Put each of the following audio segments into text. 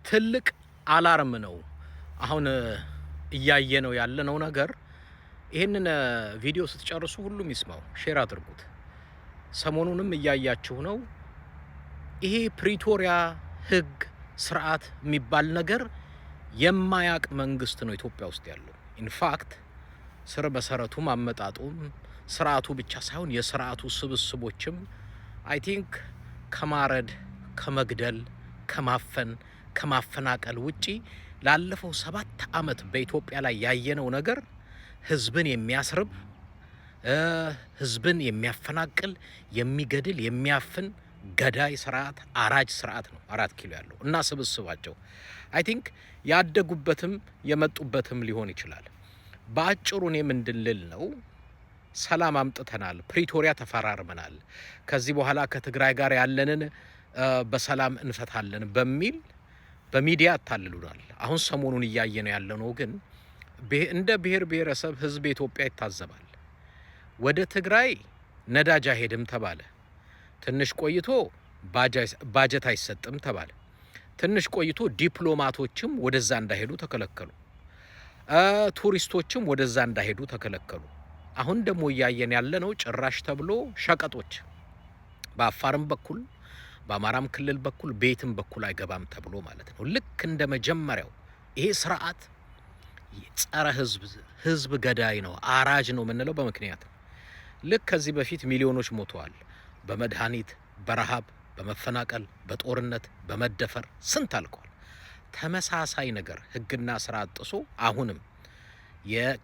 ትልቅ አላርም ነው። አሁን እያየነው ያለነው ነገር ይሄንን ቪዲዮ ስትጨርሱ ሁሉም ይስማው፣ ሼር አድርጉት። ሰሞኑንም እያያችሁ ነው። ይሄ ፕሪቶሪያ ህግ ስርዓት የሚባል ነገር የማያቅ መንግስት ነው ኢትዮጵያ ውስጥ ያለው። ኢንፋክት ስር መሰረቱም አመጣጡም ስርዓቱ ብቻ ሳይሆን የስርዓቱ ስብስቦችም አይ ቲንክ ከማረድ፣ ከመግደል፣ ከማፈን፣ ከማፈናቀል ውጪ ላለፈው 7 ዓመት በኢትዮጵያ ላይ ያየነው ነገር ህዝብን የሚያስርብ፣ ህዝብን የሚያፈናቅል፣ የሚገድል፣ የሚያፍን ገዳይ ስርዓት፣ አራጅ ስርዓት ነው 4 ኪሎ ያለው እና ስብስባቸው አይ ቲንክ ያደጉበትም የመጡበትም ሊሆን ይችላል። በአጭሩ እኔ ምንድን ልል ነው፣ ሰላም አምጥተናል፣ ፕሪቶሪያ ተፈራርመናል፣ ከዚህ በኋላ ከትግራይ ጋር ያለንን በሰላም እንፈታለን በሚል በሚዲያ አታልሉናል። አሁን ሰሞኑን እያየነው ያለነው ግን እንደ ብሔር ብሔረሰብ ህዝብ ኢትዮጵያ ይታዘባል። ወደ ትግራይ ነዳጅ አይሄድም ተባለ። ትንሽ ቆይቶ ባጀት አይሰጥም ተባለ። ትንሽ ቆይቶ ዲፕሎማቶችም ወደዛ እንዳይሄዱ ተከለከሉ። ቱሪስቶችም ወደዛ እንዳይሄዱ ተከለከሉ። አሁን ደግሞ እያየን ያለነው ጭራሽ ተብሎ ሸቀጦች በአፋርም በኩል በአማራም ክልል በኩል ቤትም በኩል አይገባም ተብሎ ማለት ነው። ልክ እንደ መጀመሪያው ይሄ ስርዓት ጸረ ህዝብ ገዳይ ነው፣ አራጅ ነው የምንለው በምክንያት ነው። ልክ ከዚህ በፊት ሚሊዮኖች ሞተዋል። በመድኃኒት፣ በረሃብ፣ በመፈናቀል፣ በጦርነት፣ በመደፈር ስንት አልቀዋል። ተመሳሳይ ነገር ህግና ስርዓት ጥሶ አሁንም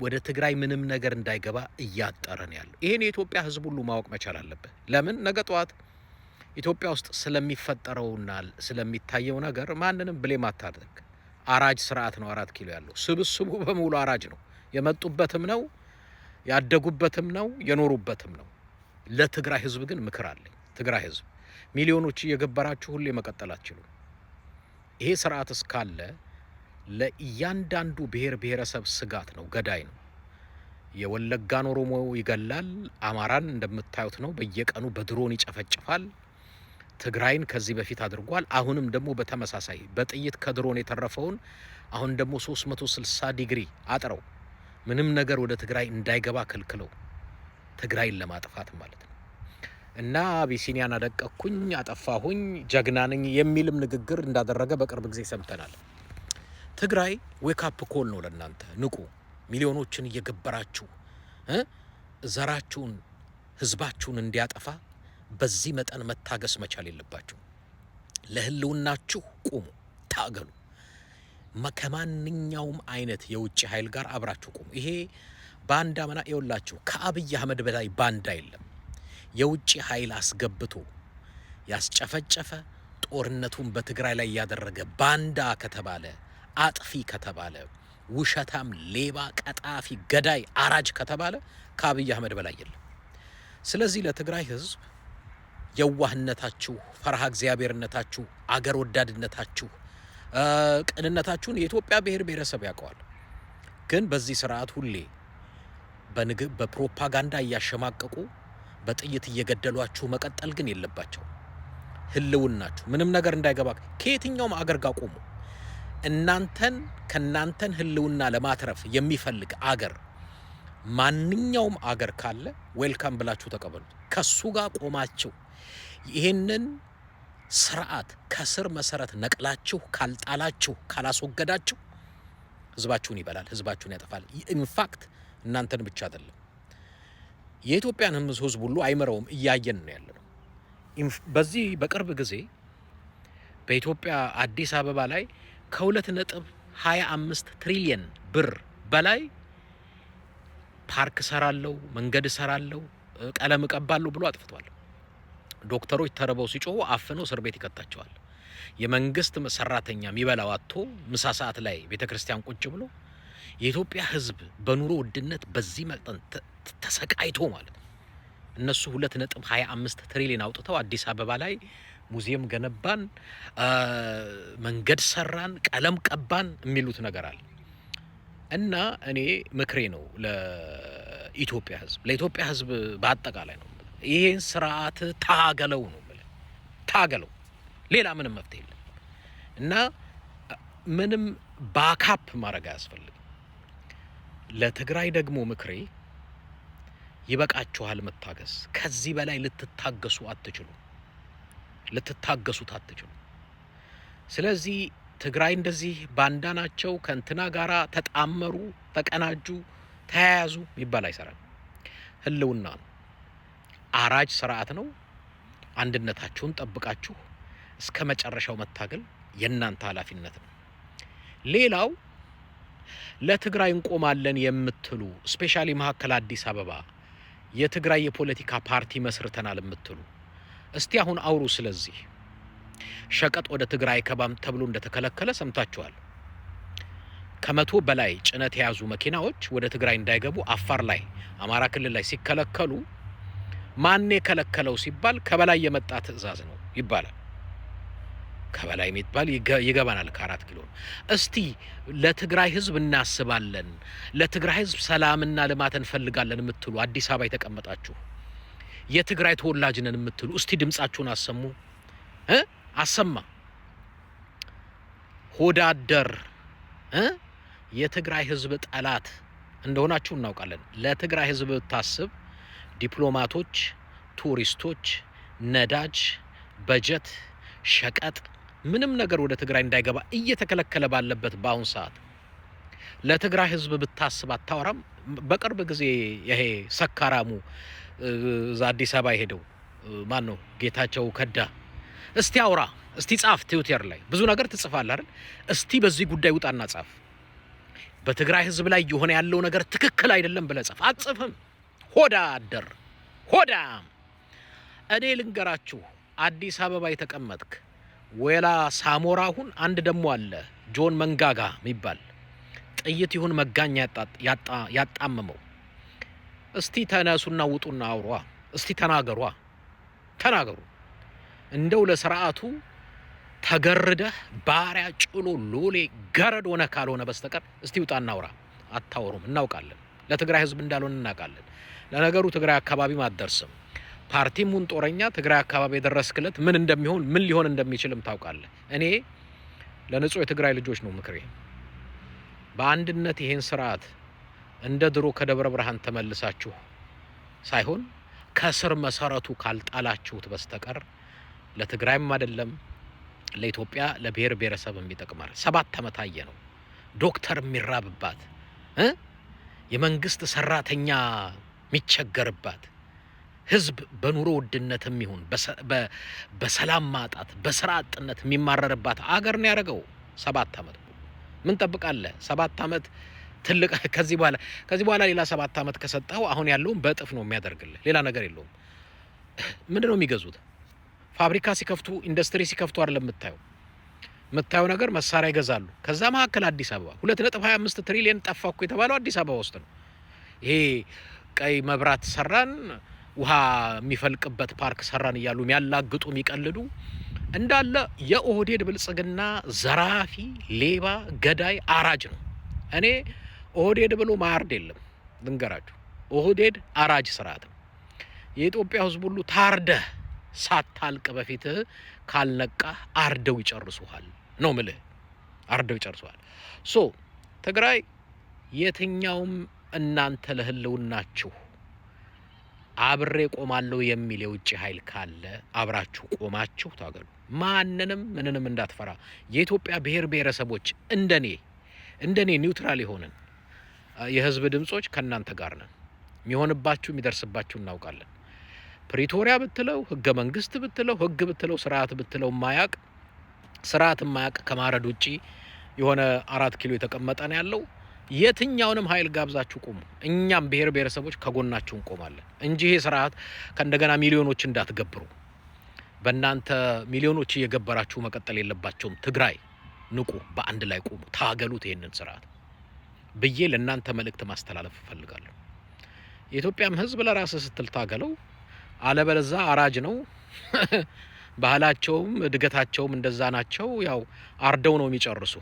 ወደ ትግራይ ምንም ነገር እንዳይገባ እያጠረን ያለው ይሄን የኢትዮጵያ ህዝብ ሁሉ ማወቅ መቻል አለበት። ለምን ነገ ጠዋት ኢትዮጵያ ውስጥ ስለሚፈጠረውና ስለሚታየው ነገር ማንንም ብሌም አታድርግ። አራጅ ስርዓት ነው 4 ኪሎ ያለው። ስብስቡ በሙሉ አራጅ ነው። የመጡበትም ነው፣ ያደጉበትም ነው፣ የኖሩበትም ነው። ለትግራይ ህዝብ ግን ምክር አለኝ። ትግራይ ህዝብ ሚሊዮኖች እየገበራችሁ ሁሌ መቀጠል አትችሉም። ይሄ ስርዓት እስካለ ለእያንዳንዱ ብሔር ብሔረሰብ ስጋት ነው፣ ገዳይ ነው። የወለጋን ኦሮሞ ይገላል። አማራን እንደምታዩት ነው፣ በየቀኑ በድሮን ይጨፈጭፋል። ትግራይን ከዚህ በፊት አድርጓል። አሁንም ደግሞ በተመሳሳይ በጥይት ከድሮን የተረፈውን አሁን ደግሞ 360 ዲግሪ አጥረው ምንም ነገር ወደ ትግራይ እንዳይገባ ከልክለው ትግራይን ለማጥፋት ማለት ነው። እና አቢሲኒያን አደቀኩኝ፣ አጠፋሁኝ፣ ጀግና ነኝ የሚልም ንግግር እንዳደረገ በቅርብ ጊዜ ሰምተናል። ትግራይ ዌክ አፕ ኮል ነው ለእናንተ። ንቁ። ሚሊዮኖችን እየገበራችሁ ዘራችሁን ህዝባችሁን እንዲያጠፋ በዚህ መጠን መታገስ መቻል የለባችሁ። ለህልውናችሁ ቁሙ፣ ታገሉ። ከማንኛውም አይነት የውጭ ኃይል ጋር አብራችሁ ቁሙ። ይሄ ባንዳ መና ይወላችሁ። ከአብይ አህመድ በላይ ባንዳ የለም። የውጭ ኃይል አስገብቶ ያስጨፈጨፈ ጦርነቱን በትግራይ ላይ ያደረገ ባንዳ ከተባለ፣ አጥፊ ከተባለ፣ ውሸታም፣ ሌባ፣ ቀጣፊ፣ ገዳይ፣ አራጅ ከተባለ ከአብይ አህመድ በላይ የለም። ስለዚህ ለትግራይ ህዝብ የዋህነታችሁ፣ ፈርሃ እግዚአብሔርነታችሁ፣ አገር ወዳድነታችሁ፣ ቅንነታችሁን የኢትዮጵያ ብሔር ብሔረሰብ ያውቀዋል። ግን በዚህ ስርዓት ሁሌ በፕሮፓጋንዳ እያሸማቀቁ በጥይት እየገደሏችሁ መቀጠል ግን የለባቸው። ህልውናችሁ ምንም ነገር እንዳይገባ ከየትኛውም አገር ጋር ቆሙ። ከናንተን ህልውና ለማትረፍ የሚፈልግ አገር ማንኛውም አገር ካለ ዌልካም ብላችሁ ተቀበሉት። ከሱ ጋር ቆማችሁ ይሄንን ስርዓት ከስር መሰረት ነቅላችሁ ካልጣላችሁ፣ ካላስወገዳችሁ ህዝባችሁን ይበላል፣ ህዝባችሁን ያጠፋል። ኢንፋክት እናንተን ብቻ አይደለም የኢትዮጵያን ህዝብ ሁሉ አይመረውም። እያየን ነው ያለነው። በዚህ በቅርብ ጊዜ በኢትዮጵያ አዲስ አበባ ላይ ከ2.25 ትሪሊየን ብር በላይ ፓርክ ሰራለው፣ መንገድ ሰራለው፣ ቀለም እቀባለሁ ብሎ አጥፍቷል። ዶክተሮች ተርበው ሲጮሁ አፍነው እስር ቤት ይከታቸዋል። የመንግስት ሰራተኛ የሚበላው አጥቶ ምሳ ሰዓት ላይ ቤተክርስቲያን ቁጭ ብሎ የኢትዮጵያ ህዝብ በኑሮ ውድነት በዚህ መጠን ተሰቃይቶ ማለት ነው። እነሱ 2.25 ትሪሊየን አውጥተው አዲስ አበባ ላይ ሙዚየም ገነባን፣ መንገድ ሰራን፣ ቀለም ቀባን የሚሉት ነገር አለ። እና እኔ ምክሬ ነው ለኢትዮጵያ ህዝብ፣ ለኢትዮጵያ ህዝብ በአጠቃላይ ነው፣ ይሄን ስርዓት ታገለው ነው ማለት ታገለው፣ ሌላ ምንም መፍትሄ የለም። እና ምንም ባካፕ ማድረግ አያስፈልግም። ለትግራይ ደግሞ ምክሬ ይበቃችኋል መታገስ። ከዚህ በላይ ልትታገሱት አትችሉ። ስለዚህ ትግራይ እንደዚህ ባንዳ ናቸው ከእንትና ጋራ ተጣመሩ፣ ተቀናጁ፣ ተያያዙ የሚባል አይሰራም። ህልውና ነው። አራጅ ስርዓት ነው። አንድነታችሁን ጠብቃችሁ እስከ መጨረሻው መታገል የእናንተ ኃላፊነት ነው። ሌላው ለትግራይ እንቆማለን የምትሉ ስፔሻሊ መሀከል አዲስ አበባ የትግራይ የፖለቲካ ፓርቲ መስርተናል የምትሉ እስቲ አሁን አውሩ። ስለዚህ ሸቀጥ ወደ ትግራይ ከባም ተብሎ እንደተከለከለ ሰምታችኋል። ከመቶ በላይ ጭነት የያዙ መኪናዎች ወደ ትግራይ እንዳይገቡ አፋር ላይ፣ አማራ ክልል ላይ ሲከለከሉ ማን የከለከለው ሲባል ከበላይ የመጣ ትዕዛዝ ነው ይባላል። ከበላይ የሚባል ይገባናል። ከ4 ኪሎ እስቲ ለትግራይ ህዝብ እናስባለን፣ ለትግራይ ህዝብ ሰላምና ልማት እንፈልጋለን የምትሉ አዲስ አበባ የተቀመጣችሁ የትግራይ ተወላጅ ነን የምትሉ እስቲ ድምጻችሁን አሰሙ። አሰማ ሆዳደር የትግራይ ህዝብ ጠላት እንደሆናችሁ እናውቃለን። ለትግራይ ህዝብ ታስብ ዲፕሎማቶች፣ ቱሪስቶች፣ ነዳጅ፣ በጀት፣ ሸቀጥ ምንም ነገር ወደ ትግራይ እንዳይገባ እየተከለከለ ባለበት በአሁን ሰዓት ለትግራይ ህዝብ ብታስብ አታወራም? በቅርብ ጊዜ ይሄ ሰካራሙ አዲስ አበባ የሄደው ማን ነው? ጌታቸው ከዳ። እስቲ አውራ፣ እስቲ ጻፍ። ትዊተር ላይ ብዙ ነገር ትጽፋለህ አይደል? እስቲ በዚህ ጉዳይ ውጣና ጻፍ። በትግራይ ህዝብ ላይ የሆነ ያለው ነገር ትክክል አይደለም ብለህ ጻፍ። አጽፍም ሆዳደር ሆዳም። እኔ ልንገራችሁ፣ አዲስ አበባ የተቀመጥክ ወላ ሳሞራ ሁን፣ አንድ ደሞ አለ ጆን መንጋጋ የሚባል ጥይት ይሁን መጋኛ ያጣመመው። እስቲ ተነሱና ውጡና አውሯ። እስቲ ተናገሩ። እንደው ለስርዓቱ ተገርደህ ባሪያ ጭሎ ሎሌ ገረድ ሆነ ካልሆነ በስተቀር እስቲ ውጣና አውራ። አታወሩም፣ እናውቃለን። ለትግራይ ህዝብ እንዳልሆነ እናውቃለን። ለነገሩ ትግራይ አካባቢ ማደርስም ፓርቲም ሁን ጦረኛ ትግራይ አካባቢ የደረስክለት ምን እንደሚሆን ምን ሊሆን እንደሚችልም ታውቃለህ። እኔ ለንጹህ የትግራይ ልጆች ነው ምክሬ። በአንድነት ይሄን ስርዓት እንደ ድሮ ከደብረ ብርሃን ተመልሳችሁ ሳይሆን ከስር መሰረቱ ካልጣላችሁት በስተቀር ለትግራይም አይደለም ለኢትዮጵያ ለብሔር ብሔረሰብም ይጠቅማል። 7 ዓመት አየ ነው ዶክተር የሚራብባት የመንግስት ሰራተኛ የሚቸገርባት ህዝብ በኑሮ ውድነትም ይሁን በሰላም ማጣት በስራ አጥነት የሚማረርባት አገር ነው ያደረገው 7 ዓመት። ምን ጠብቃለህ? 7 ዓመት ትልቅ ከዚህ በኋላ ሌላ 7 ዓመት ከሰጠው አሁን ያለውን በእጥፍ ነው የሚያደርግልህ። ሌላ ነገር የለውም። ምንድነው የሚገዙት? ፋብሪካ ሲከፍቱ ኢንዱስትሪ ሲከፍቱ አይደለም የምታየው ነገር መሳሪያ ይገዛሉ። ከዛ መካከል አዲስ አበባ 2.25 ትሪሊየን ጠፋኩ የተባለው አዲስ አበባ ውስጥ ነው። ይሄ ቀይ መብራት ሰራን፣ ውሃ የሚፈልቅበት ፓርክ ሰራን እያሉ የሚያላግጡ የሚቀልዱ እንዳለ የኦህዴድ ብልጽግና ዘራፊ፣ ሌባ፣ ገዳይ፣ አራጅ ነው። እኔ ኦህዴድ ብሎ ማርድ የለም ልንገራችሁ። ኦህዴድ አራጅ ስርዓት ነው። የኢትዮጵያ ህዝብ ሁሉ ታርደህ ሳታልቅ በፊትህ ካልነቃ አርደው ይጨርሱሃል ነው ምልህ። አርደው ይጨርሱሃል። ትግራይ የትኛውም እናንተ ለህልውናችሁ አብሬ ቆማለሁ የሚል የውጭ ኃይል ካለ አብራችሁ ቆማችሁ ታገሉ። ማንንም ምንንም እንዳትፈራ። የኢትዮጵያ ብሔር ብሔረሰቦች እንደኔ ኒውትራል የሆነን የህዝብ ድምጾች ከናንተ ጋር ነን። የሚሆንባችሁ የሚደርስባችሁ እናውቃለን። ፕሪቶሪያ ብትለው ህገ መንግስት ብትለው ህግ ብትለው ስርዓት ብትለው ስርዓት ማያቅ ከማረድ ውጪ የሆነ 4 ኪሎ የተቀመጠ ነው ያለው። የትኛውንም ኃይል ጋብዛችሁ ቆሙ። እኛም ብሔር ብሔረሰቦች ከጎናችሁ እንቆማለን እንጂ ይሄ ስርዓት ከእንደገና ሚሊዮኖች እንዳትገብሩ። በእናንተ ሚሊዮኖች እየገበራችሁ መቀጠል የለባቸውም። ትግራይ ንቁ፣ በአንድ ላይ ቆሙ፣ ታገሉት ይሄንን ስርዓት ብዬ ለእናንተ መልእክት ማስተላለፍ እፈልጋለሁ። የኢትዮጵያም ህዝብ ለራስ ስትል ታገለው፣ አለበለዛ አራጅ ነው። ባህላቸውም እድገታቸውም እንደዛ ናቸው። ያው አርደው ነው የሚጨርሱ።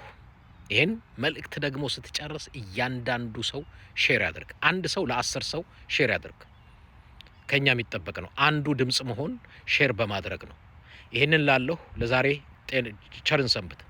ይሄን መልእክት ደግሞ ስትጨርስ እያንዳንዱ ሰው ሼር ያድርግ። አንድ ሰው ለ10 ሰው ሼር ያድርግ። ከኛ የሚጠበቅ ነው አንዱ ድምጽ መሆን ሼር በማድረግ ነው። ይሄንን ላለሁ ለዛሬ ቸርን ሰንብት።